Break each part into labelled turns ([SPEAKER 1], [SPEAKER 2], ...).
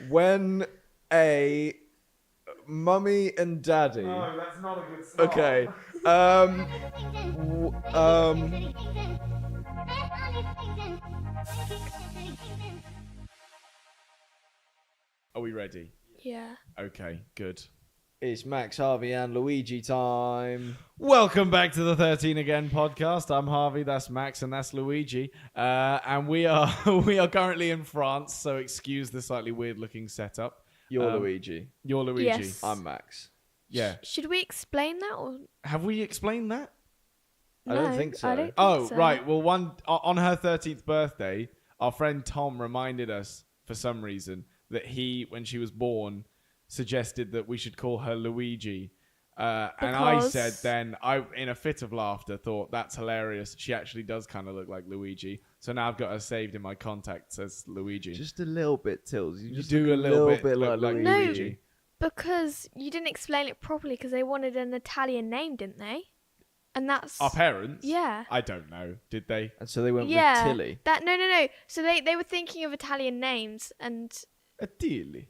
[SPEAKER 1] When a mummy and daddy.
[SPEAKER 2] No, that's not a good start.
[SPEAKER 1] Okay. Are we ready?
[SPEAKER 3] Yeah.
[SPEAKER 1] Okay, good. It's Max, Harvey, and Luigi time.
[SPEAKER 2] Welcome back to the 13 Again podcast. I'm Harvey, that's Max, and that's Luigi. And we are currently in France, so excuse the slightly weird looking setup.
[SPEAKER 1] You're Luigi.
[SPEAKER 2] You're Luigi.
[SPEAKER 3] Yes.
[SPEAKER 1] I'm Max.
[SPEAKER 2] Yeah.
[SPEAKER 3] Should we explain that? Or...
[SPEAKER 2] Have we explained that?
[SPEAKER 1] I don't think so.
[SPEAKER 3] I don't think
[SPEAKER 2] Oh,
[SPEAKER 3] so.
[SPEAKER 2] right. Well, on her 13th birthday, our friend Tom reminded us, for some reason, that when she was born, suggested that we should call her Luigi. And I said then, in a fit of laughter, thought, that's hilarious. She actually does kind of look like Luigi. So now I've got her saved in my contacts as Luigi.
[SPEAKER 1] Just a little bit, Tills.
[SPEAKER 2] You do a little bit
[SPEAKER 1] like
[SPEAKER 2] look like
[SPEAKER 1] Luigi.
[SPEAKER 2] Luigi.
[SPEAKER 3] Because you didn't explain it properly because they wanted an Italian name, didn't they? And that's...
[SPEAKER 2] Our parents?
[SPEAKER 3] Yeah.
[SPEAKER 2] I don't know. Did they?
[SPEAKER 1] And so they went with
[SPEAKER 3] Yeah.
[SPEAKER 1] Tilly.
[SPEAKER 3] No. So they were thinking of Italian names and
[SPEAKER 2] Tilly.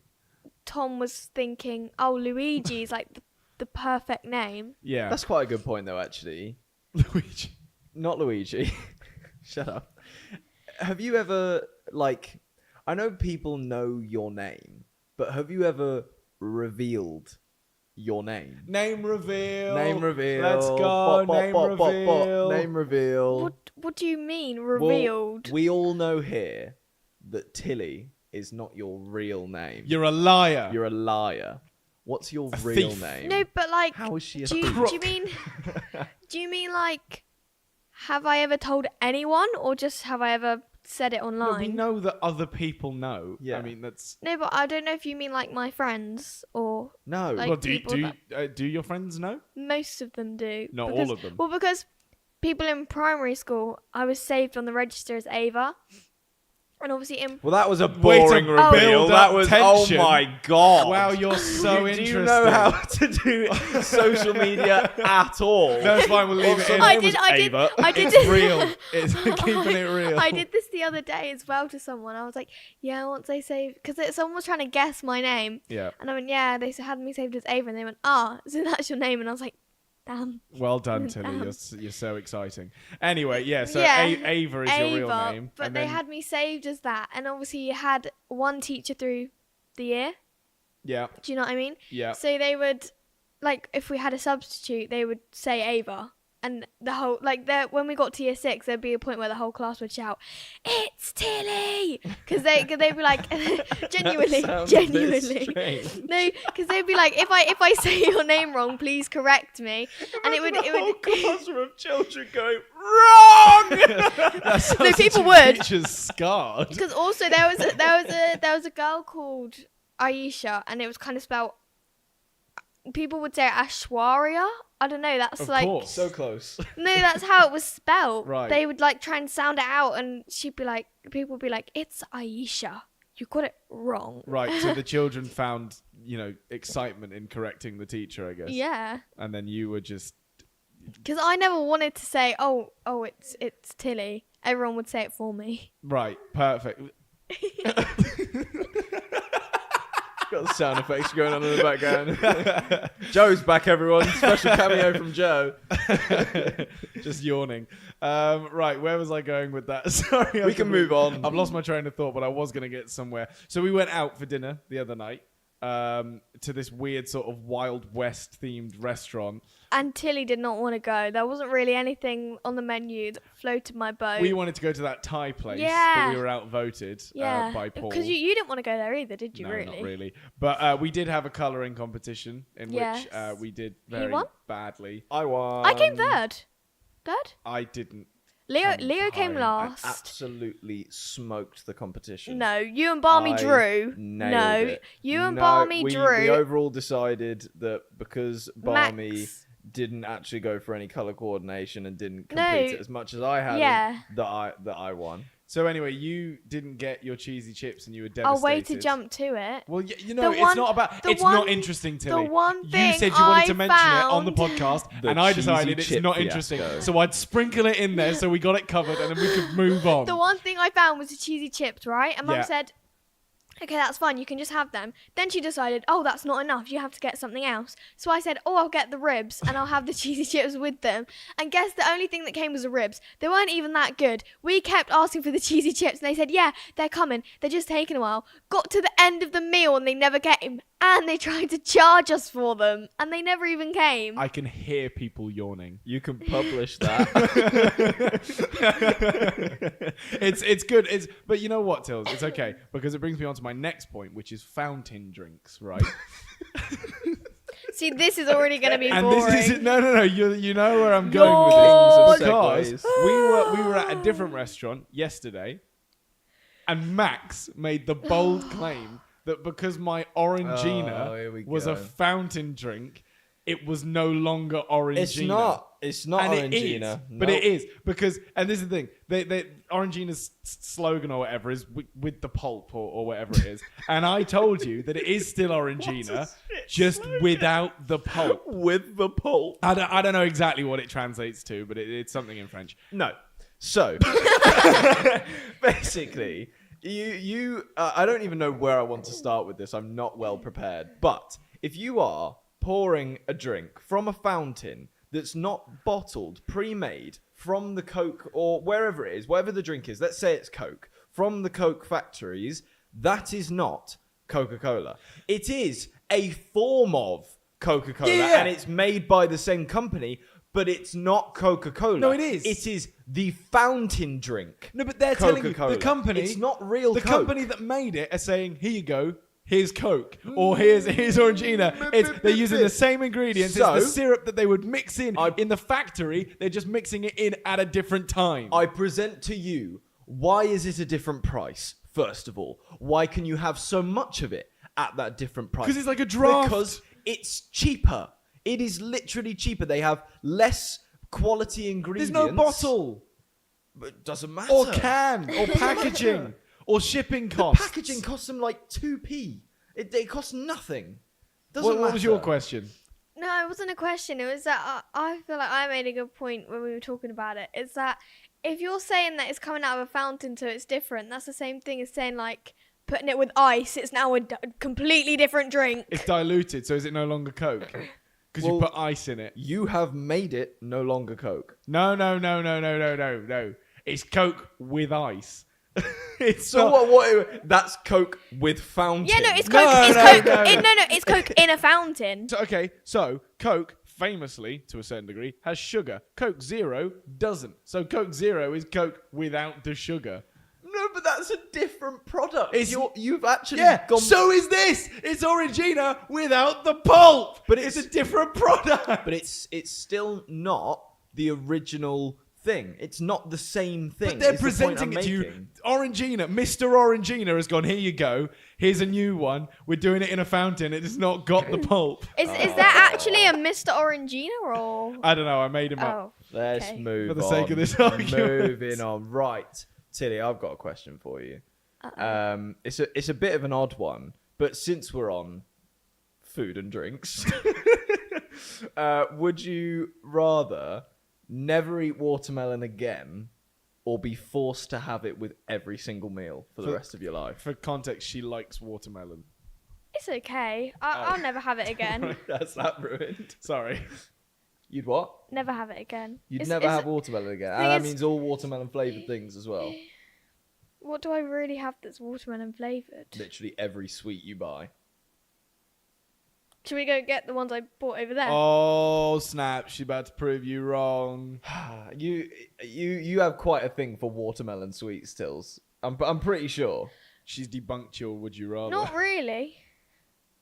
[SPEAKER 3] Tom was thinking, oh, Luigi is like the perfect name.
[SPEAKER 2] Yeah.
[SPEAKER 1] That's quite a good point, though, actually.
[SPEAKER 2] Luigi.
[SPEAKER 1] Not Luigi. Shut up. Have you ever, I know people know your name, but have you ever revealed your name?
[SPEAKER 2] Name reveal.
[SPEAKER 1] Name reveal.
[SPEAKER 2] Let's go. Name reveal.
[SPEAKER 1] Name reveal.
[SPEAKER 3] What do you mean, revealed?
[SPEAKER 1] Well, we all know here that Tilly is not your real name.
[SPEAKER 2] You're a liar.
[SPEAKER 1] You're a liar. What's your
[SPEAKER 2] A
[SPEAKER 1] real
[SPEAKER 2] thief.
[SPEAKER 1] name?
[SPEAKER 3] No, but like...
[SPEAKER 1] How is she a
[SPEAKER 3] do
[SPEAKER 1] thief?
[SPEAKER 3] you mean like, have I ever told anyone or just have I ever said it
[SPEAKER 2] No,
[SPEAKER 3] online?
[SPEAKER 2] we know that other people know.
[SPEAKER 1] Yeah.
[SPEAKER 2] I mean, that's...
[SPEAKER 3] No, but I don't know if you mean like my friends or
[SPEAKER 1] No.
[SPEAKER 3] Like-
[SPEAKER 2] Well,
[SPEAKER 3] people
[SPEAKER 2] do your friends know?
[SPEAKER 3] most of them do.
[SPEAKER 2] Not
[SPEAKER 3] Because-
[SPEAKER 2] all of them.
[SPEAKER 3] Well, because people in primary school, I was saved on the register as Ava. And obviously in...
[SPEAKER 1] Well, that was a
[SPEAKER 2] Way to
[SPEAKER 1] boring reveal.
[SPEAKER 2] build
[SPEAKER 1] That
[SPEAKER 2] up
[SPEAKER 1] was,
[SPEAKER 2] tension.
[SPEAKER 1] oh my god.
[SPEAKER 2] Wow, you're so
[SPEAKER 1] do
[SPEAKER 2] interesting.
[SPEAKER 1] you know how to do social media at all?
[SPEAKER 2] No, it's fine. We'll leave it in.
[SPEAKER 3] I did
[SPEAKER 2] It's real. It's keeping it real.
[SPEAKER 3] I did this the other day as well to someone. I was like, yeah, once they saved... Because someone was trying to guess my name.
[SPEAKER 2] Yeah.
[SPEAKER 3] And I went, yeah, they had me saved as Ava. And they went, so that's your name. And I was like, damn.
[SPEAKER 2] Well done, Tilly.
[SPEAKER 3] Damn.
[SPEAKER 2] You're so exciting. Anyway, yeah. So
[SPEAKER 3] Yeah,
[SPEAKER 2] Ava is your real
[SPEAKER 3] Ava,
[SPEAKER 2] name,
[SPEAKER 3] but
[SPEAKER 2] and
[SPEAKER 3] they
[SPEAKER 2] then,
[SPEAKER 3] had me saved as that. And obviously you had one teacher through the year.
[SPEAKER 2] yeah,
[SPEAKER 3] Do you know what I mean?
[SPEAKER 2] yeah.
[SPEAKER 3] So they would, like, if we had a substitute, they would say Ava. And the whole, when we got to year 6, there'd be a point where the whole class would shout, "It's Tilly!" Because they'd be like, genuinely. No, because they'd be like, if I say your name wrong, please correct me. And it would
[SPEAKER 1] classroom of children going
[SPEAKER 2] Wrong. That sounds
[SPEAKER 3] No, people
[SPEAKER 2] like a
[SPEAKER 3] would.
[SPEAKER 2] teacher's scarred.
[SPEAKER 3] Because also there was a girl called Aisha, and it was kind of spelled. People would say Ashwarya. I don't know. That's
[SPEAKER 2] Of
[SPEAKER 3] like
[SPEAKER 2] course.
[SPEAKER 1] so close.
[SPEAKER 3] no, that's how it was spelled.
[SPEAKER 2] Right.
[SPEAKER 3] They would like try and sound it out, and she'd be like, people would be like, "It's Aisha. You got it wrong."
[SPEAKER 2] Right, so the children found, excitement in correcting the teacher, I guess.
[SPEAKER 3] Yeah.
[SPEAKER 2] And then you were just...
[SPEAKER 3] Because I never wanted to say, oh, it's Tilly. Everyone would say it for me.
[SPEAKER 2] Right, perfect.
[SPEAKER 1] Got the sound effects going on in the background. Joe's back, everyone. Special cameo from Joe.
[SPEAKER 2] Just yawning. Right, where was I going with that? Sorry.
[SPEAKER 1] We can move on.
[SPEAKER 2] I've lost my train of thought, but I was going to get somewhere. So we went out for dinner the other night to this weird sort of Wild West themed restaurant.
[SPEAKER 3] And Tilly did not want to go. There wasn't really anything on the menu that floated my boat.
[SPEAKER 2] We wanted to go to that Thai place,
[SPEAKER 3] Yeah.
[SPEAKER 2] but we were outvoted by Paul.
[SPEAKER 3] Because you didn't want to go there either, did you?
[SPEAKER 2] No,
[SPEAKER 3] really?
[SPEAKER 2] not really. But we did have a colouring competition in
[SPEAKER 3] Yes.
[SPEAKER 2] which we did
[SPEAKER 3] Who
[SPEAKER 2] very
[SPEAKER 3] won?
[SPEAKER 2] badly.
[SPEAKER 1] I won.
[SPEAKER 3] I came third. Third?
[SPEAKER 2] I didn't.
[SPEAKER 3] Leo came
[SPEAKER 2] high.
[SPEAKER 3] last.
[SPEAKER 1] Absolutely smoked the competition.
[SPEAKER 3] No, you and Barmy
[SPEAKER 1] I
[SPEAKER 3] drew.
[SPEAKER 1] nailed
[SPEAKER 3] No,
[SPEAKER 1] it.
[SPEAKER 3] you and
[SPEAKER 1] No,
[SPEAKER 3] Barmy
[SPEAKER 1] we
[SPEAKER 3] drew.
[SPEAKER 1] overall decided that because Barmy
[SPEAKER 3] Max.
[SPEAKER 1] didn't actually go for any colour coordination and didn't
[SPEAKER 3] No.
[SPEAKER 1] complete it as much as I had,
[SPEAKER 3] Yeah.
[SPEAKER 1] that I won.
[SPEAKER 2] So anyway, you didn't get your cheesy chips and you were devastated.
[SPEAKER 3] I'll wait to jump to it.
[SPEAKER 2] Well,
[SPEAKER 3] The
[SPEAKER 2] it's
[SPEAKER 3] one-
[SPEAKER 2] not about.
[SPEAKER 3] the
[SPEAKER 2] It's not
[SPEAKER 3] one-
[SPEAKER 2] interesting, Tilly.
[SPEAKER 3] the one
[SPEAKER 2] you
[SPEAKER 3] thing
[SPEAKER 2] said you wanted
[SPEAKER 3] I
[SPEAKER 2] to mention it on the
[SPEAKER 3] found-
[SPEAKER 2] podcast,
[SPEAKER 1] The
[SPEAKER 2] and I
[SPEAKER 1] cheesy
[SPEAKER 2] decided it's
[SPEAKER 1] chip
[SPEAKER 2] not interesting.
[SPEAKER 1] fiasco.
[SPEAKER 2] So I'd sprinkle it in there so we got it covered, and then we could move on.
[SPEAKER 3] The one thing I found was the cheesy chips, right? And Mum
[SPEAKER 2] Yeah.
[SPEAKER 3] said, okay, that's fine, you can just have them. Then she decided, oh, that's not enough, you have to get something else. So I said, oh, I'll get the ribs and I'll have the cheesy chips with them. And guess the only thing that came was the ribs. They weren't even that good. We kept asking for the cheesy chips and they said, yeah, they're coming. They're just taking a while. Got to the end of the meal and they never came. And they tried to charge us for them and they never even came.
[SPEAKER 2] I can hear people yawning.
[SPEAKER 1] You can publish that.
[SPEAKER 2] It's good. But you know what, Tills? It's okay because it brings me on to my next point, which is fountain drinks, right?
[SPEAKER 3] See, this is already going to be
[SPEAKER 2] And
[SPEAKER 3] boring.
[SPEAKER 2] this is no. You know where I'm going with this
[SPEAKER 3] Yours.
[SPEAKER 2] because
[SPEAKER 1] Segues.
[SPEAKER 2] we were at a different restaurant yesterday, and Max made the bold claim that because my Orangina
[SPEAKER 1] here we
[SPEAKER 2] was a
[SPEAKER 1] go.
[SPEAKER 2] fountain drink, it was no longer Orangina.
[SPEAKER 1] It's not
[SPEAKER 2] And
[SPEAKER 1] Orangina.
[SPEAKER 2] it is, but it is because, and this is the thing, they Orangina's slogan or whatever is with the pulp or whatever it is, and I told you that it is still Orangina, just without the pulp.
[SPEAKER 1] With the pulp.
[SPEAKER 2] I don't know exactly what it translates to, but it's something in French.
[SPEAKER 1] No. So, basically, I don't even know where I want to start with this. I'm not well prepared. But if you are pouring a drink from a fountain that's not bottled, pre-made from the Coke or wherever it is, whatever the drink is, let's say it's Coke, from the Coke factories, that is not Coca-Cola. It is a form of Coca-Cola,
[SPEAKER 2] Yeah.
[SPEAKER 1] and it's made by the same company, but it's not Coca-Cola.
[SPEAKER 2] No, it is.
[SPEAKER 1] It is the fountain drink.
[SPEAKER 2] No, but they're telling you
[SPEAKER 1] Coca-Cola.
[SPEAKER 2] the company.
[SPEAKER 1] It's not real
[SPEAKER 2] The
[SPEAKER 1] Coke.
[SPEAKER 2] company that made it are saying, "Here you go. Here's Coke, or here's Orangina." They're using the same ingredients.
[SPEAKER 1] So-
[SPEAKER 2] it's the syrup that they would mix in
[SPEAKER 1] I-
[SPEAKER 2] in the factory. They're just mixing it in at a different time.
[SPEAKER 1] I present to you, why is it a different price, first of all? Why can you have so much of it at that different price?
[SPEAKER 2] 'Cause it's like a draft.
[SPEAKER 1] Because it's cheaper. It is literally cheaper. They have less quality ingredients.
[SPEAKER 2] There's no bottle,
[SPEAKER 1] But it doesn't matter.
[SPEAKER 2] or can, or
[SPEAKER 1] doesn't
[SPEAKER 2] packaging,
[SPEAKER 1] matter.
[SPEAKER 2] or shipping
[SPEAKER 1] The
[SPEAKER 2] costs.
[SPEAKER 1] packaging costs them like 2p. It costs nothing. Doesn't
[SPEAKER 2] What was your
[SPEAKER 1] matter.
[SPEAKER 2] question?
[SPEAKER 3] No, it wasn't a question. It was that I feel like I made a good point when we were talking about it. It's that if you're saying that it's coming out of a fountain so it's different, that's the same thing as saying like putting it with ice, it's now a completely different drink.
[SPEAKER 2] It's diluted, so is it no longer Coke? Because
[SPEAKER 1] Well-
[SPEAKER 2] you put ice in it.
[SPEAKER 1] You have made it no longer Coke.
[SPEAKER 2] No. It's Coke with ice. It's
[SPEAKER 1] So
[SPEAKER 2] not-
[SPEAKER 1] what? That's Coke with fountain.
[SPEAKER 3] Yeah, no, it's
[SPEAKER 2] No,
[SPEAKER 3] Coke. It's
[SPEAKER 2] no,
[SPEAKER 3] Coke.
[SPEAKER 2] no.
[SPEAKER 3] It's Coke in a fountain.
[SPEAKER 2] So Coke, famously, to a certain degree, has sugar. Coke Zero doesn't. So Coke Zero is Coke without the sugar.
[SPEAKER 1] No, but that's a different product.
[SPEAKER 2] It's-
[SPEAKER 1] You've actually
[SPEAKER 2] Yeah,
[SPEAKER 1] gone.
[SPEAKER 2] so is this. It's Orangina without the pulp.
[SPEAKER 1] But
[SPEAKER 2] it's
[SPEAKER 1] it's-
[SPEAKER 2] a different product.
[SPEAKER 1] but it's still not the original thing. It's not the same thing.
[SPEAKER 2] But they're
[SPEAKER 1] is the point
[SPEAKER 2] presenting
[SPEAKER 1] I'm
[SPEAKER 2] it to you.
[SPEAKER 1] making.
[SPEAKER 2] Orangina, Mr. Orangina has gone, here you go. Here's a new one. We're doing it in a fountain. It has not got the pulp.
[SPEAKER 3] Is there actually a Mr. Orangina or?
[SPEAKER 2] I don't know. I made him up.
[SPEAKER 3] Oh,
[SPEAKER 1] Let's
[SPEAKER 3] okay.
[SPEAKER 1] move
[SPEAKER 2] For the
[SPEAKER 1] on.
[SPEAKER 2] sake of this argument.
[SPEAKER 1] Moving on. Right, Tilly, I've got a question for you.
[SPEAKER 3] Uh-oh.
[SPEAKER 1] It's a bit of an odd one, but since we're on food and drinks, would you rather never eat watermelon again, or be forced to have it with every single meal for the rest of your life?
[SPEAKER 2] For context, she likes watermelon.
[SPEAKER 3] It's okay. I'll never have it again.
[SPEAKER 1] That's that ruined.
[SPEAKER 2] Sorry.
[SPEAKER 1] You'd what?
[SPEAKER 3] Never have it again.
[SPEAKER 1] You'd
[SPEAKER 3] It's-
[SPEAKER 1] never
[SPEAKER 3] it's-
[SPEAKER 1] have watermelon again.
[SPEAKER 3] thing
[SPEAKER 1] And that
[SPEAKER 3] is-
[SPEAKER 1] means all watermelon flavoured things as well.
[SPEAKER 3] What do I really have that's watermelon flavored?
[SPEAKER 1] Literally every sweet you buy.
[SPEAKER 3] Should we go get the ones I bought over there?
[SPEAKER 2] Oh, snap. She's about to prove you wrong.
[SPEAKER 1] You have quite a thing for watermelon sweets, Tills. I'm pretty sure.
[SPEAKER 2] She's debunked your would you rather.
[SPEAKER 3] Not really.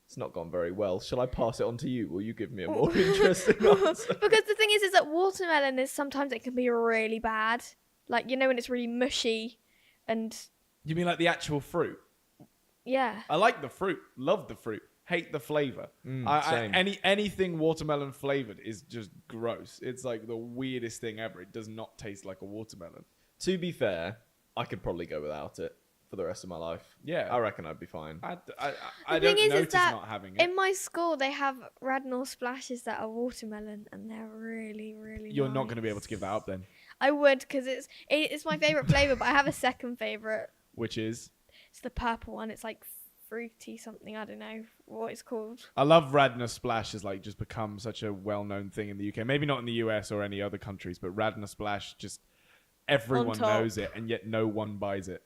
[SPEAKER 1] It's not gone very well. Shall I pass it on to you? Will you give me a more interesting answer?
[SPEAKER 3] Because the thing is that watermelon is sometimes it can be really bad. Like, you know, when it's really mushy and
[SPEAKER 2] You mean like the actual fruit?
[SPEAKER 3] yeah.
[SPEAKER 2] I like the fruit. Love the fruit. Hate the flavor.
[SPEAKER 1] Same.
[SPEAKER 2] Anything watermelon flavored is just gross. It's like the weirdest thing ever. It does not taste like a watermelon.
[SPEAKER 1] To be fair, I could probably go without it for the rest of my life.
[SPEAKER 2] Yeah.
[SPEAKER 1] I reckon I'd be fine.
[SPEAKER 2] I
[SPEAKER 3] The
[SPEAKER 2] don't
[SPEAKER 3] thing is
[SPEAKER 2] notice
[SPEAKER 3] that
[SPEAKER 2] not having it.
[SPEAKER 3] in my school they have Radnor splashes that are watermelon and they're really, really
[SPEAKER 2] You're not
[SPEAKER 3] nice.
[SPEAKER 2] going to be able to give that up then.
[SPEAKER 3] I would because it's my favorite flavor, but I have a second favorite.
[SPEAKER 2] Which is?
[SPEAKER 3] It's the purple one. It's like fruity something. I don't know what it's called.
[SPEAKER 2] I love Radna Splash has like just become such a well-known thing in the UK. Maybe not in the US or any other countries, but Radna Splash just everyone
[SPEAKER 3] top.
[SPEAKER 2] knows it, and yet no one buys it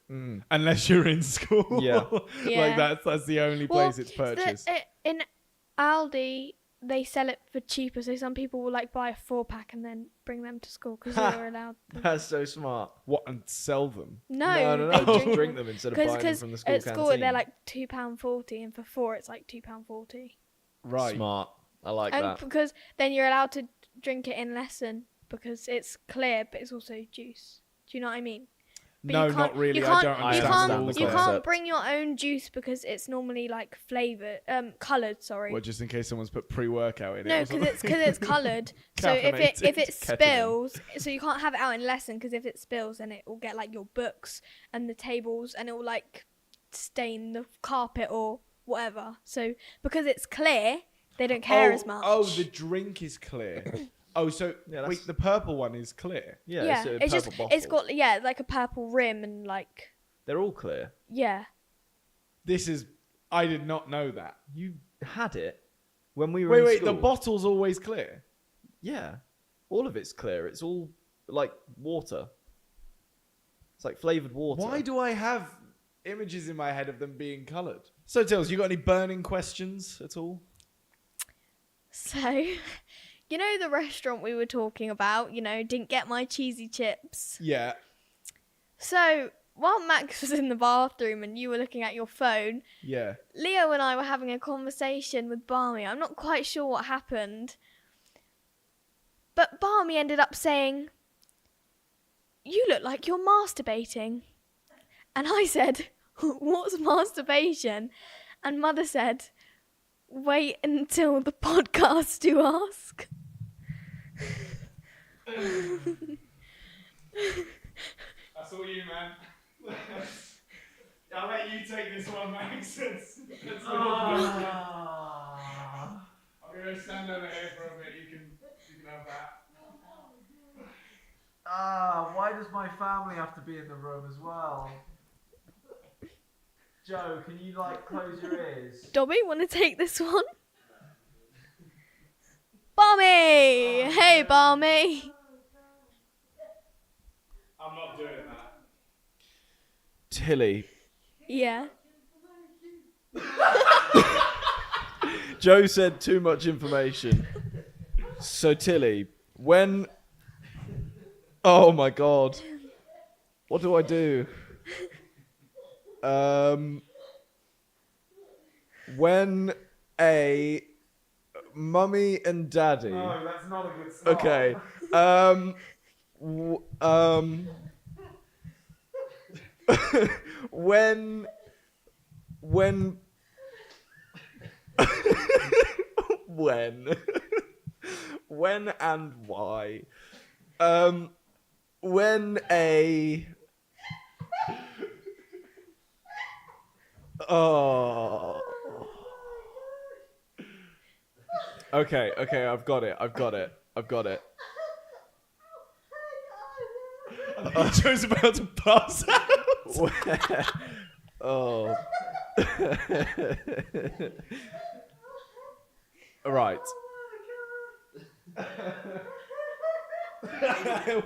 [SPEAKER 2] unless you're in school.
[SPEAKER 1] Yeah.
[SPEAKER 3] Yeah.
[SPEAKER 2] Like that's the only place it's purchased.
[SPEAKER 3] In Aldi, they sell it for cheaper, so some people will like buy a 4-pack and then bring them to school because you're allowed them.
[SPEAKER 1] That's so smart.
[SPEAKER 2] What, and sell them?
[SPEAKER 1] No.
[SPEAKER 3] They
[SPEAKER 1] Just drink them instead of buying them from the school
[SPEAKER 3] at
[SPEAKER 1] canteen.
[SPEAKER 3] school they're like £2.40, and for 4 it's like £2.40.
[SPEAKER 2] Right.
[SPEAKER 1] Smart. I like
[SPEAKER 3] And
[SPEAKER 1] that.
[SPEAKER 3] because then you're allowed to drink it in lesson because it's clear, but it's also juice. Do you know what I mean? But
[SPEAKER 2] No,
[SPEAKER 3] you can't-
[SPEAKER 2] not really.
[SPEAKER 3] You
[SPEAKER 2] I
[SPEAKER 3] can't,
[SPEAKER 2] don't
[SPEAKER 3] you
[SPEAKER 2] understand
[SPEAKER 3] can't,
[SPEAKER 2] the
[SPEAKER 1] the
[SPEAKER 2] rules
[SPEAKER 3] you
[SPEAKER 2] there.
[SPEAKER 1] concept.
[SPEAKER 3] can't bring your own juice because it's normally like flavoured, coloured. Sorry.
[SPEAKER 2] Well, just in case someone's put pre-workout in it.
[SPEAKER 3] No,
[SPEAKER 2] or something.
[SPEAKER 3] because it's coloured. So if
[SPEAKER 2] Caffeinated
[SPEAKER 3] it
[SPEAKER 1] ketamine.
[SPEAKER 3] spills, so you can't have it out in lesson because if it spills, then it will get like your books and the tables, and it will like stain the carpet or whatever. So because it's clear, they don't care as much.
[SPEAKER 2] Oh, the drink is clear. Oh, so
[SPEAKER 1] Yeah, that's-
[SPEAKER 2] wait, the purple one is clear.
[SPEAKER 1] Yeah,
[SPEAKER 3] it's just
[SPEAKER 1] purple
[SPEAKER 3] it's
[SPEAKER 1] bottle.
[SPEAKER 3] got like a purple rim and like
[SPEAKER 1] They're all clear.
[SPEAKER 3] yeah.
[SPEAKER 2] I did not know that.
[SPEAKER 1] You had it when we were in
[SPEAKER 2] Wait,
[SPEAKER 1] school.
[SPEAKER 2] the bottle's always clear.
[SPEAKER 1] Yeah. All of it's clear. It's all like water. It's like flavoured water.
[SPEAKER 2] Why do I have images in my head of them being coloured? So, Tills, you got any burning questions at all?
[SPEAKER 3] So, you know the restaurant we were talking about, didn't get my cheesy chips.
[SPEAKER 2] Yeah.
[SPEAKER 3] So, while Max was in the bathroom and you were looking at your phone,
[SPEAKER 2] Yeah.
[SPEAKER 3] Leo and I were having a conversation with Barmy. I'm not quite sure what happened. But Barmy ended up saying, "You look like you're masturbating." And I said, "What's masturbation?" And Mother said, "Wait until the podcast to ask."
[SPEAKER 2] That's all you, man. I'll let you take this one, Max. I'm gonna stand over here for a bit. You can have that.
[SPEAKER 1] Why does my family have to be in the room as well? Joe, can you close your ears?
[SPEAKER 3] Dobby, want to take this one? Barmy! Hey, Barmy!
[SPEAKER 2] I'm not doing that.
[SPEAKER 1] Tilly.
[SPEAKER 3] Yeah.
[SPEAKER 1] Joe said too much information. So Tilly, when... Oh my god. What do I do? When a mummy and daddy...
[SPEAKER 2] No, that's not a good start.
[SPEAKER 1] Okay. When when and why when a oh okay I've got it
[SPEAKER 2] Joe's about to pass out.
[SPEAKER 1] Oh. Right.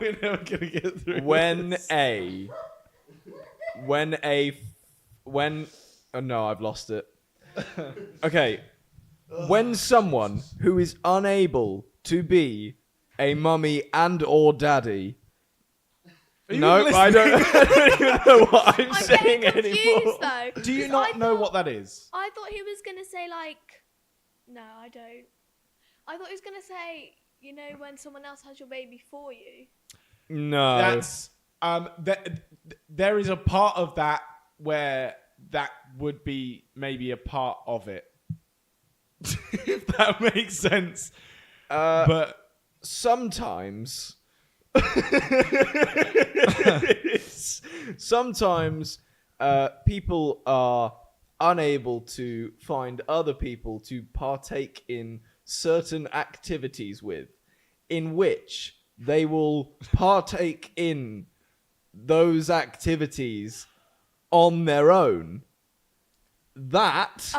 [SPEAKER 2] We're never gonna get through.
[SPEAKER 1] When
[SPEAKER 2] this.
[SPEAKER 1] oh no, I've lost it. Okay. When someone who is unable to be a mummy and or daddy.
[SPEAKER 2] Are you
[SPEAKER 1] No,
[SPEAKER 2] listening?
[SPEAKER 1] I don't even know what I'm saying
[SPEAKER 3] getting
[SPEAKER 1] anymore.
[SPEAKER 3] confused though.
[SPEAKER 2] Do you
[SPEAKER 3] 'cause
[SPEAKER 2] not
[SPEAKER 3] I
[SPEAKER 2] know
[SPEAKER 3] thought-
[SPEAKER 2] what that is?
[SPEAKER 3] I thought he was gonna say no, I don't. I thought he was gonna say, when someone else has your baby for you.
[SPEAKER 1] No.
[SPEAKER 2] That's there is a part of that where that would be maybe a part of it. If that makes sense. But
[SPEAKER 1] sometimes people are unable to find other people to partake in certain activities with, in which they will partake in those activities on their own. That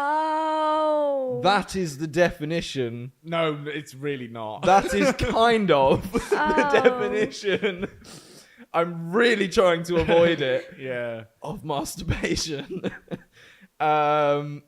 [SPEAKER 1] that is the definition.
[SPEAKER 2] No, it's really not.
[SPEAKER 1] That is kind of the
[SPEAKER 3] Oh.
[SPEAKER 1] definition. I'm really trying to avoid it.
[SPEAKER 2] Yeah.
[SPEAKER 1] Of masturbation. And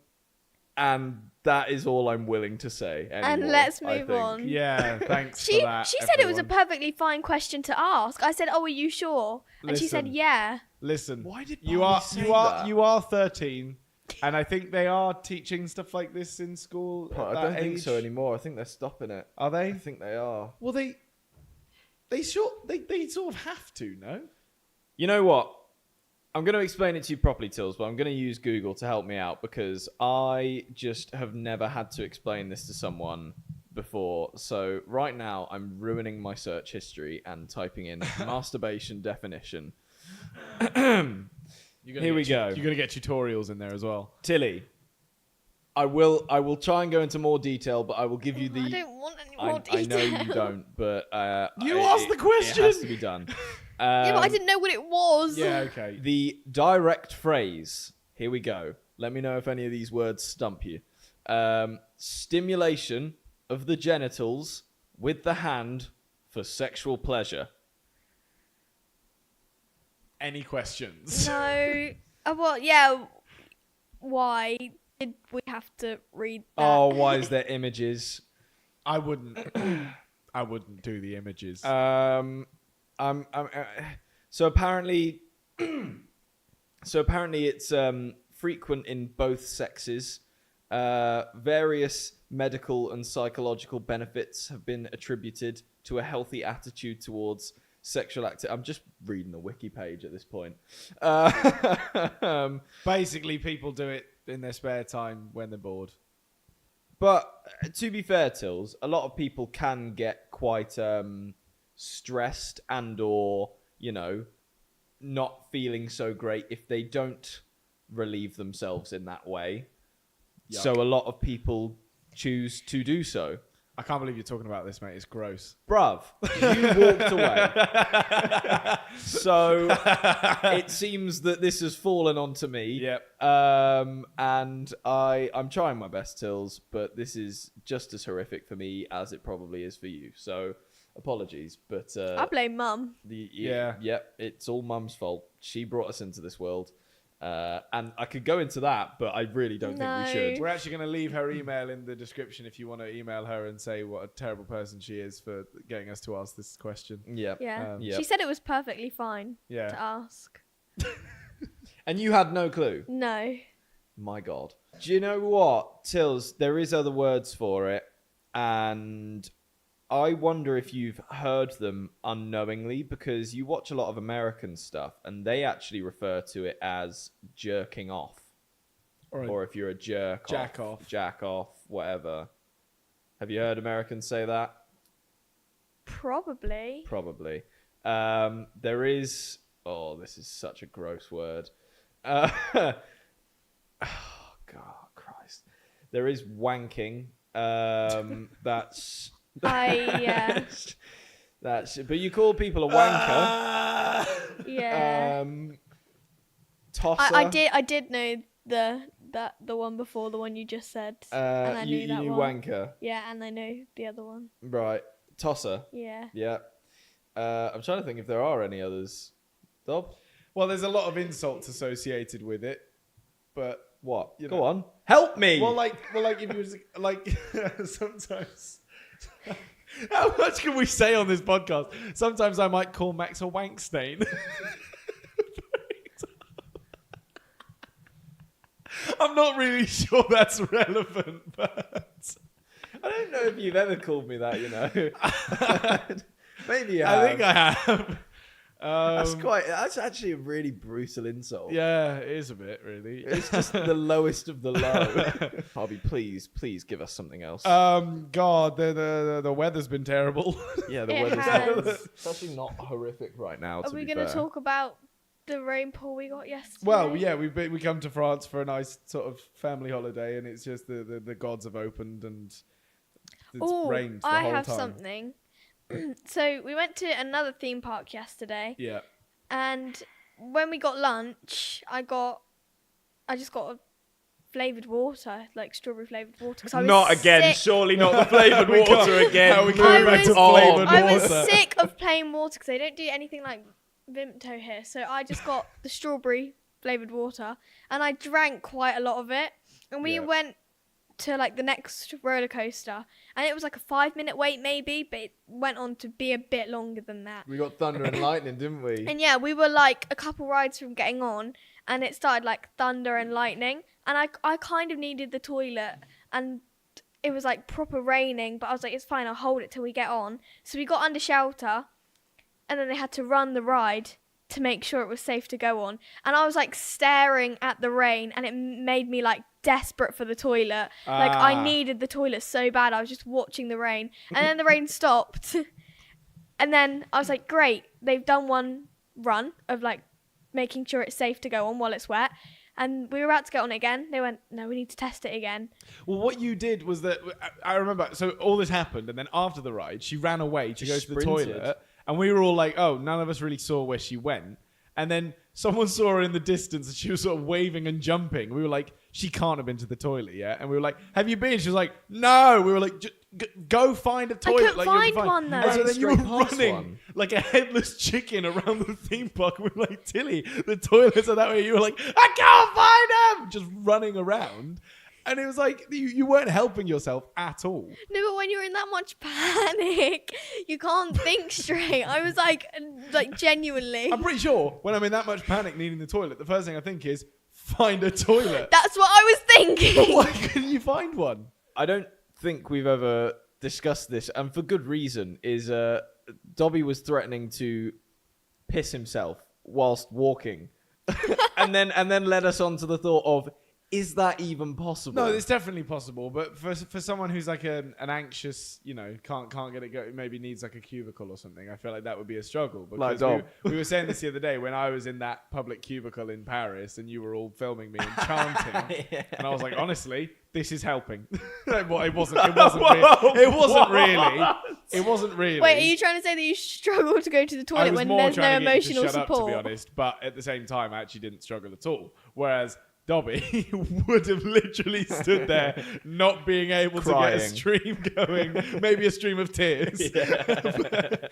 [SPEAKER 1] that is all I'm willing to say anymore,
[SPEAKER 3] And let's
[SPEAKER 1] I
[SPEAKER 3] move
[SPEAKER 1] think.
[SPEAKER 3] on.
[SPEAKER 2] Yeah, thanks
[SPEAKER 3] She
[SPEAKER 2] for that.
[SPEAKER 3] she said it was a
[SPEAKER 2] everyone.
[SPEAKER 3] perfectly fine question to ask. I said, "Oh, are you sure?" And she said,
[SPEAKER 2] Listen.
[SPEAKER 3] "Yeah."
[SPEAKER 2] Listen,
[SPEAKER 1] Why did
[SPEAKER 2] you
[SPEAKER 1] Barbie
[SPEAKER 2] are
[SPEAKER 1] say
[SPEAKER 2] you are
[SPEAKER 1] that?
[SPEAKER 2] you are 13, and I think they are teaching stuff like this in school. At
[SPEAKER 1] I
[SPEAKER 2] that
[SPEAKER 1] don't think
[SPEAKER 2] age.
[SPEAKER 1] so anymore. I think they're stopping it.
[SPEAKER 2] Are they?
[SPEAKER 1] I think they are.
[SPEAKER 2] Well, they sort of have to, no?
[SPEAKER 1] You know what? I'm going to explain it to you properly, Tills, but I'm going to use Google to help me out because I just have never had to explain this to someone before. So right now, I'm ruining my search history and typing in masturbation definition. Here we go.
[SPEAKER 2] You're gonna get tutorials in there as well.
[SPEAKER 1] Tilly, I will try and go into more detail, but I will give you the...
[SPEAKER 3] I don't want any more
[SPEAKER 1] I
[SPEAKER 3] detail.
[SPEAKER 1] know you don't, but
[SPEAKER 2] You asked the question!
[SPEAKER 1] It has to be done.
[SPEAKER 3] Yeah, but I didn't know what it was.
[SPEAKER 2] Yeah, okay.
[SPEAKER 1] The direct phrase. Here we go. Let me know if any of these words stump you. Stimulation of the genitals with the hand for sexual pleasure.
[SPEAKER 2] Any questions?
[SPEAKER 3] No. Well, yeah. Why did we have to read that?
[SPEAKER 1] Oh, why is there images?
[SPEAKER 2] I wouldn't do the images.
[SPEAKER 1] So apparently, it's frequent in both sexes. Various medical and psychological benefits have been attributed to a healthy attitude towards sexual activity. I'm just reading the wiki page at this point.
[SPEAKER 2] Basically, people do it in their spare time when they're bored.
[SPEAKER 1] But to be fair, Tills, a lot of people can get quite stressed and or, not feeling so great if they don't relieve themselves in that way.
[SPEAKER 2] Yuck.
[SPEAKER 1] So a lot of people choose to do so.
[SPEAKER 2] I can't believe you're talking about this, mate. It's gross.
[SPEAKER 1] Bruv, you walked away. So it seems that this has fallen onto me.
[SPEAKER 2] Yep.
[SPEAKER 1] And I'm trying my best, Tills, but this is just as horrific for me as it probably is for you. So apologies, but
[SPEAKER 3] I blame Mum.
[SPEAKER 1] Yep, it's all Mum's fault. She brought us into this world. And I could go into that, but I really don't think we should.
[SPEAKER 2] We're actually going to leave her email in the description if you want to email her and say what a terrible person she is for getting us to ask this question.
[SPEAKER 1] Yep.
[SPEAKER 3] Yeah.
[SPEAKER 1] Yep.
[SPEAKER 3] She said it was perfectly fine to
[SPEAKER 2] Yeah.
[SPEAKER 3] ask.
[SPEAKER 1] And you had no clue?
[SPEAKER 3] No.
[SPEAKER 1] My God. Do you know what, Tills? There is other words for it, and I wonder if you've heard them unknowingly because you watch a lot of American stuff, and they actually refer to it as jerking off, or if you're a jack off, whatever. Have you heard Americans say that?
[SPEAKER 3] Probably.
[SPEAKER 1] Probably. There is... Oh, this is such a gross word. Oh, God, Christ. There is wanking. That's...
[SPEAKER 3] Yeah.
[SPEAKER 1] But you call people a wanker.
[SPEAKER 3] Yeah.
[SPEAKER 1] Tosser.
[SPEAKER 3] I did know the one before the one you just said. And I knew
[SPEAKER 1] you
[SPEAKER 3] that
[SPEAKER 1] knew
[SPEAKER 3] one.
[SPEAKER 1] wanker.
[SPEAKER 3] Yeah, and I know the other one.
[SPEAKER 1] Right. Tosser.
[SPEAKER 3] Yeah.
[SPEAKER 1] Yeah. I'm trying to think if there are any others. Dob?
[SPEAKER 2] Well, there's a lot of insults associated with it, but
[SPEAKER 1] What?
[SPEAKER 2] You
[SPEAKER 1] Go
[SPEAKER 2] know.
[SPEAKER 1] on. Help me!
[SPEAKER 2] well, like if you was like sometimes. How much can we say on this podcast? Sometimes I might call Max a wank stain. I'm not really sure that's relevant, but
[SPEAKER 1] I don't know if you've ever called me that, Maybe you have.
[SPEAKER 2] I think I have.
[SPEAKER 1] That's actually a really brutal insult.
[SPEAKER 2] Yeah, it is a bit, really.
[SPEAKER 1] It's just the lowest of the low. Harvey, please give us something else.
[SPEAKER 2] God, the weather's been terrible.
[SPEAKER 1] Yeah, the
[SPEAKER 3] It
[SPEAKER 1] weather's
[SPEAKER 3] has.
[SPEAKER 1] it's actually not horrific right now.
[SPEAKER 3] Are we going to talk about the rainfall we got yesterday?
[SPEAKER 2] Well, yeah, we come to France for a nice sort of family holiday, and it's just the gods have opened and it's rained the
[SPEAKER 3] I
[SPEAKER 2] whole
[SPEAKER 3] have
[SPEAKER 2] time.
[SPEAKER 3] something. So we went to another theme park yesterday,
[SPEAKER 2] Yeah.
[SPEAKER 3] and when we got lunch, I just got a flavoured water, like strawberry flavoured water. 'Cause I was
[SPEAKER 1] Not again.
[SPEAKER 3] sick.
[SPEAKER 1] Surely not the flavoured
[SPEAKER 2] We can't-
[SPEAKER 1] water again.
[SPEAKER 2] how we
[SPEAKER 3] I
[SPEAKER 2] go back to
[SPEAKER 3] was-
[SPEAKER 2] flavoured
[SPEAKER 3] I
[SPEAKER 2] water.
[SPEAKER 3] was sick of plain water because they don't do anything like Vimto here. So I just got the strawberry flavoured water and I drank quite a lot of it. And we went to like the next roller coaster and it was like a 5-minute wait maybe, but it went on to be a bit longer than that.
[SPEAKER 1] We got thunder and lightning, didn't we?
[SPEAKER 3] And yeah, we were like a couple rides from getting on and it started like thunder and lightning and I kind of needed the toilet and it was like proper raining, but I was like, it's fine, I'll hold it till we get on. So we got under shelter and then they had to run the ride to make sure it was safe to go on. And I was like staring at the rain and it made me like desperate for the toilet. Like I needed the toilet so bad. I was just watching the rain and then the rain stopped. And then I was like, great, they've done one run of like making sure it's safe to go on while it's wet. And we were about to get on it again. They went, no, we need to test it again.
[SPEAKER 2] Well, what you did was that I remember. So all this happened, and then after the ride, she ran away to go to the
[SPEAKER 1] sprinted.
[SPEAKER 2] toilet, and we were all like, "Oh, none of us really saw where she went." And then someone saw her in the distance, and she was sort of waving and jumping. We were like, "She can't have been to the toilet yet." And we were like, "Have you been?" She was like, "No." We were like, "Go find a toilet."
[SPEAKER 3] couldn't
[SPEAKER 2] like, you have to
[SPEAKER 3] find one, though.
[SPEAKER 2] And so then you were
[SPEAKER 1] Straight past
[SPEAKER 2] running
[SPEAKER 1] one.
[SPEAKER 2] like a headless chicken around the theme park. We were like, "Tilly, the toilets are that way." You were like, "I can't find them!" Just running around. And it was like, you weren't helping yourself at all.
[SPEAKER 3] No, but when you're in that much panic, you can't think straight. I was like genuinely.
[SPEAKER 2] I'm pretty sure when I'm in that much panic needing the toilet, the first thing I think is, find a toilet.
[SPEAKER 3] That's what I was thinking.
[SPEAKER 2] Why couldn't you find one?
[SPEAKER 1] I don't think we've ever discussed this, and for good reason, is Dobby was threatening to piss himself whilst walking. and then led us on to the thought of, is that even possible?
[SPEAKER 2] No, it's definitely possible, but for someone who's like an anxious, can't get it go, maybe needs like a cubicle or something, I feel like that would be a struggle. Because
[SPEAKER 1] Like
[SPEAKER 2] we were saying this the other day when I was in that public cubicle in Paris and you were all filming me and chanting, and I was like, honestly, this is helping. It wasn't really.
[SPEAKER 3] Wait, are you trying to say that you struggle to go to the
[SPEAKER 2] I
[SPEAKER 3] toilet
[SPEAKER 2] was
[SPEAKER 3] when
[SPEAKER 2] more
[SPEAKER 3] there's no
[SPEAKER 2] trying to get you to
[SPEAKER 3] emotional
[SPEAKER 2] shut up, to be
[SPEAKER 3] support?
[SPEAKER 2] honest, but at the same time, I actually didn't struggle at all. Whereas Dobby would have literally stood there not being able to get a stream going, maybe a stream of tears. But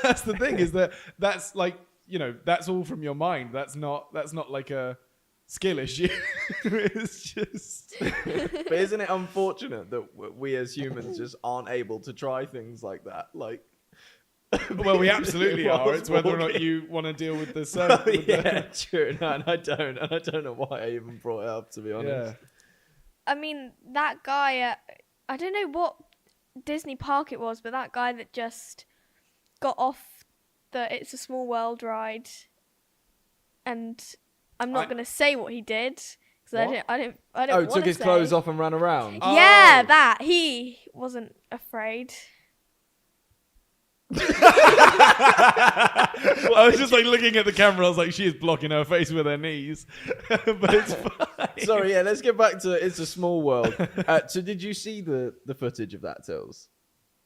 [SPEAKER 2] that's the thing, is that's like, that's all from your mind. That's not like a skill issue. It's just...
[SPEAKER 1] But isn't it unfortunate that we as humans just aren't able to try things like that? Like,
[SPEAKER 2] well, we absolutely are.
[SPEAKER 1] whilst
[SPEAKER 2] It's whether or not
[SPEAKER 1] walking.
[SPEAKER 2] you want to deal with the
[SPEAKER 1] yeah, true. No, and I don't know why I even brought it up, to be honest.
[SPEAKER 2] Yeah.
[SPEAKER 3] I mean, that guy, I don't know what Disney park it was, but that guy that just got off the It's a Small World ride, and I'm not going to say what he did because I don't.
[SPEAKER 1] Oh, took his clothes off and ran around.
[SPEAKER 3] Yeah, that he wasn't afraid.
[SPEAKER 2] I was just like looking at the camera. I was like, she is blocking her face with her knees. But it's fine.
[SPEAKER 1] Sorry, yeah, let's get back to It's a Small World. So did you see the footage of that, Tills?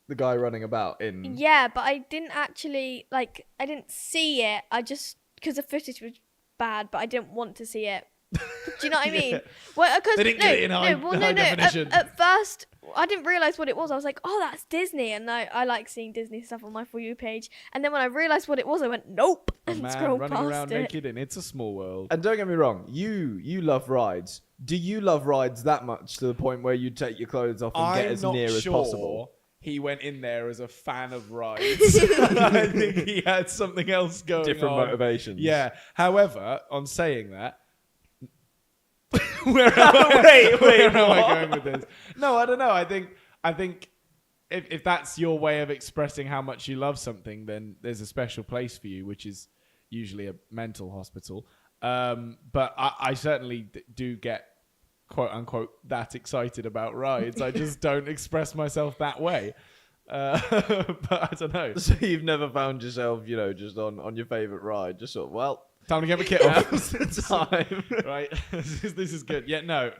[SPEAKER 1] The guy running about in...
[SPEAKER 3] Yeah, but I didn't actually, I didn't see it. I just, because the footage was bad, but I didn't want to see it. Do you know what I mean?
[SPEAKER 2] Yeah.
[SPEAKER 3] Well, cause,
[SPEAKER 2] They didn't get it in high definition.
[SPEAKER 3] At first, I didn't realise what it was. I was like, oh, that's Disney. And I like seeing Disney stuff on my For You page. And then when I realised what it was, I went, nope.
[SPEAKER 2] A
[SPEAKER 3] And
[SPEAKER 2] man
[SPEAKER 3] scrolled
[SPEAKER 2] running
[SPEAKER 3] past
[SPEAKER 2] around
[SPEAKER 3] it.
[SPEAKER 2] naked in It's a Small World.
[SPEAKER 1] And don't get me wrong, you love rides. Do you love rides that much to the point where you take your clothes off and get as near as possible?
[SPEAKER 2] He went in there as a fan of rides. I think he had something else going on.
[SPEAKER 1] Different motivations.
[SPEAKER 2] Yeah. However, on saying that, where am I going with this? No, I don't know. I think if that's your way of expressing how much you love something, then there's a special place for you, which is usually a mental hospital. But I certainly do get, quote unquote, that excited about rides. I just don't express myself that way. But I don't know.
[SPEAKER 1] So you've never found yourself, just on your favourite ride, just sort of, well...
[SPEAKER 2] Time to get my kit off.
[SPEAKER 1] Now's the time.
[SPEAKER 2] Right? This is good. Yeah, no.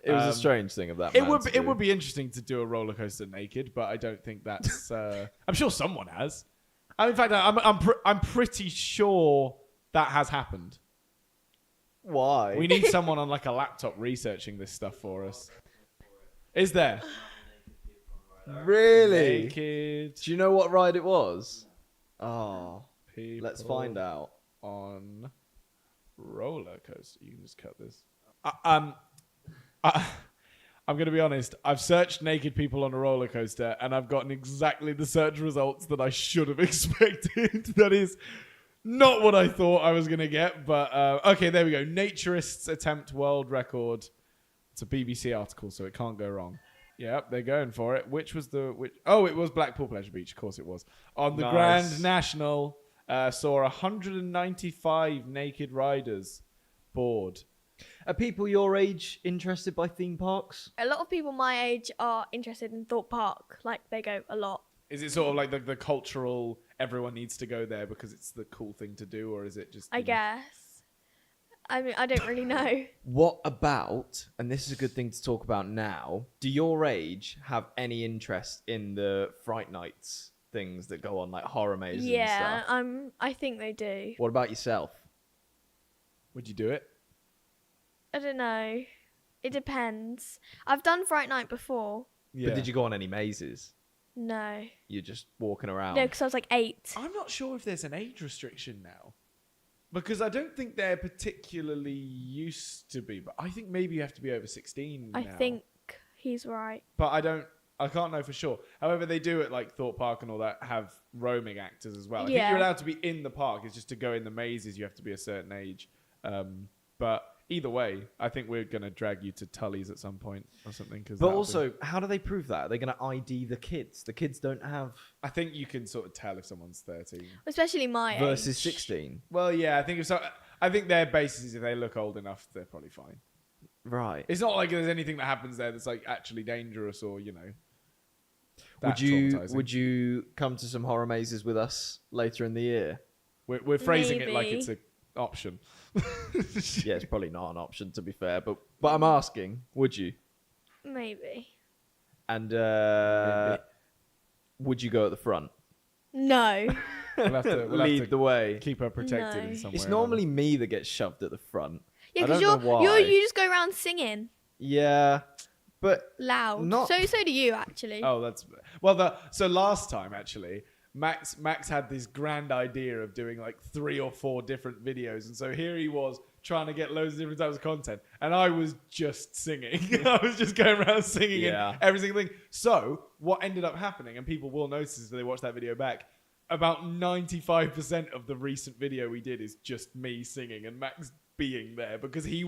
[SPEAKER 1] It was a strange thing of that.
[SPEAKER 2] It would be interesting to do a roller coaster naked, but I don't think that's... I'm sure someone has. In fact, I'm pretty sure that has happened.
[SPEAKER 1] Why?
[SPEAKER 2] We need someone on like a laptop researching this stuff for us. Is there?
[SPEAKER 1] Really?
[SPEAKER 2] Naked
[SPEAKER 1] Do you know what ride it was? Oh,
[SPEAKER 2] people
[SPEAKER 1] let's find out.
[SPEAKER 2] on roller coaster. You can just cut this. I'm going to be honest. I've searched naked people on a roller coaster, and I've gotten exactly the search results that I should have expected. That is not what I thought I was going to get. But okay, there we go. Naturists attempt world record. It's a BBC article, so it can't go wrong. Yep, they're going for it. Which was the which? Oh, it was Blackpool Pleasure Beach. Of course, it was on the
[SPEAKER 1] Nice.
[SPEAKER 2] Grand National. Saw 195 naked riders board.
[SPEAKER 1] Are people your age interested by theme parks?
[SPEAKER 3] A lot of people my age are interested in Thorpe Park. Like, they go a lot.
[SPEAKER 2] Is it sort of like the cultural, everyone needs to go there because it's the cool thing to do, or is it just...
[SPEAKER 3] I guess. I mean, I don't really know.
[SPEAKER 1] What about, and this is a good thing to talk about now, do your age have any interest in the Fright Nights things that go on, like horror mazes and
[SPEAKER 3] Yeah,
[SPEAKER 1] stuff?
[SPEAKER 3] I think they do.
[SPEAKER 1] What about yourself?
[SPEAKER 2] Would you do it?
[SPEAKER 3] I don't know. It depends. I've done Fright Night before.
[SPEAKER 2] Yeah.
[SPEAKER 1] But did you go on any mazes?
[SPEAKER 3] No.
[SPEAKER 1] You're just walking around?
[SPEAKER 3] No, because I was like 8.
[SPEAKER 2] I'm not sure if there's an age restriction now. Because I don't think they're particularly used to be. But I think maybe you have to be over 16
[SPEAKER 3] I
[SPEAKER 2] now.
[SPEAKER 3] think he's right.
[SPEAKER 2] But I can't know for sure. However, they do at like Thorpe Park and all that have roaming actors as well. I think
[SPEAKER 3] Yeah.
[SPEAKER 2] you're allowed to be in the park. It's just to go in the mazes, you have to be a certain age. But either way, I think we're going to drag you to Tully's at some point or something.
[SPEAKER 1] But also, how do they prove that? Are they going to ID the kids? The kids don't have...
[SPEAKER 2] I think you can sort of tell if someone's 13.
[SPEAKER 3] Especially my
[SPEAKER 1] Versus
[SPEAKER 3] age.
[SPEAKER 1] 16.
[SPEAKER 2] Well, yeah, I think their basis is if they look old enough, they're probably fine.
[SPEAKER 1] Right.
[SPEAKER 2] It's not like there's anything that happens there that's like actually dangerous or, that traumatizing.
[SPEAKER 1] Would you come to some horror mazes with us later in the year?
[SPEAKER 2] We're phrasing it like
[SPEAKER 3] Maybe.
[SPEAKER 2] it's an option.
[SPEAKER 1] Yeah, it's probably not an option, to be fair, but I'm asking, would you?
[SPEAKER 3] Maybe.
[SPEAKER 1] And would you go at the front?
[SPEAKER 3] No.
[SPEAKER 2] We'll have to
[SPEAKER 1] Lead the way.
[SPEAKER 2] keep her protected in
[SPEAKER 3] No.
[SPEAKER 2] some way.
[SPEAKER 1] It's
[SPEAKER 2] or
[SPEAKER 1] normally me that gets shoved at the front.
[SPEAKER 3] Yeah,
[SPEAKER 1] I
[SPEAKER 3] because
[SPEAKER 1] don't know why.
[SPEAKER 3] you just go around singing
[SPEAKER 1] Yeah, but
[SPEAKER 3] loud.
[SPEAKER 1] Not-
[SPEAKER 3] So do you actually.
[SPEAKER 2] another. Oh, that's well. So last time actually, Max had this grand idea of doing like 3 or 4 different videos, and so here he was trying to get loads of different types of content, and I was just singing. I was just going around singing
[SPEAKER 1] Yeah.
[SPEAKER 2] and every single thing. So what ended up happening, and people will notice if they watch that video back, about 95% of the recent video we did is just me singing and Max being there because he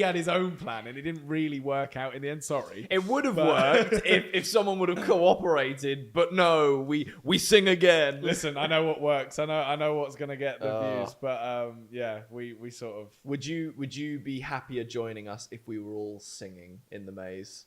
[SPEAKER 2] had his own plan and it didn't really work out in the end. Sorry.
[SPEAKER 1] it would have
[SPEAKER 2] But-
[SPEAKER 1] worked if someone would have cooperated. But no, we sing again.
[SPEAKER 2] Listen, I know what works. I know what's gonna get the views. But yeah, we sort of.
[SPEAKER 1] Would you be happier joining us if we were all singing in the maze?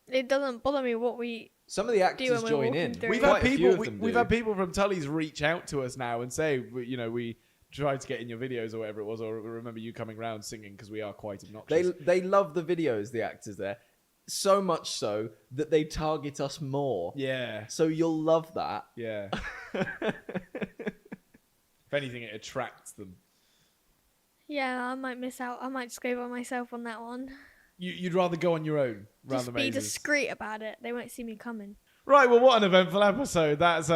[SPEAKER 3] It doesn't bother me what we.
[SPEAKER 1] Some of the actors
[SPEAKER 3] when we're
[SPEAKER 1] join
[SPEAKER 3] walking
[SPEAKER 1] in.
[SPEAKER 3] through.
[SPEAKER 2] We've
[SPEAKER 1] Quite
[SPEAKER 2] had
[SPEAKER 1] a few
[SPEAKER 2] people.
[SPEAKER 1] of them
[SPEAKER 2] We've
[SPEAKER 1] do.
[SPEAKER 2] had people from Tully's reach out to us now and say, we tried to get in your videos or whatever it was, or remember you coming round singing because we are quite obnoxious.
[SPEAKER 1] They love the videos, the actors there, so much so that they target us more.
[SPEAKER 2] Yeah,
[SPEAKER 1] So you'll love that.
[SPEAKER 2] yeah. If anything, it attracts them.
[SPEAKER 3] Yeah, I might miss out. I might just go by myself on that one.
[SPEAKER 2] You'd rather go on your own round
[SPEAKER 3] Just
[SPEAKER 2] the
[SPEAKER 3] be
[SPEAKER 2] mazes.
[SPEAKER 3] discreet about it. They won't see me coming.
[SPEAKER 2] Right, well, what an eventful episode. That's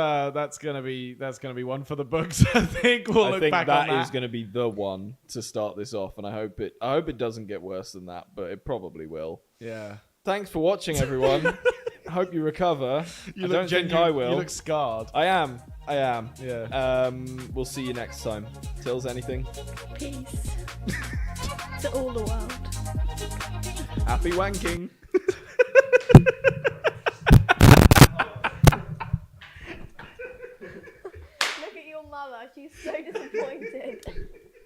[SPEAKER 2] gonna be one for the books. I think we'll
[SPEAKER 1] I
[SPEAKER 2] look
[SPEAKER 1] think
[SPEAKER 2] back
[SPEAKER 1] that
[SPEAKER 2] on that.
[SPEAKER 1] is going to be the one to start this off, and I hope it doesn't get worse than that, but it probably will.
[SPEAKER 2] Yeah,
[SPEAKER 1] Thanks for watching, everyone. I hope you recover. I don't think I will.
[SPEAKER 2] You look scarred.
[SPEAKER 1] I am.
[SPEAKER 2] Yeah.
[SPEAKER 1] We'll see you next time. Tills, anything?
[SPEAKER 3] Peace to all the world.
[SPEAKER 1] Happy wanking.
[SPEAKER 3] Look at your mother. She's so disappointed.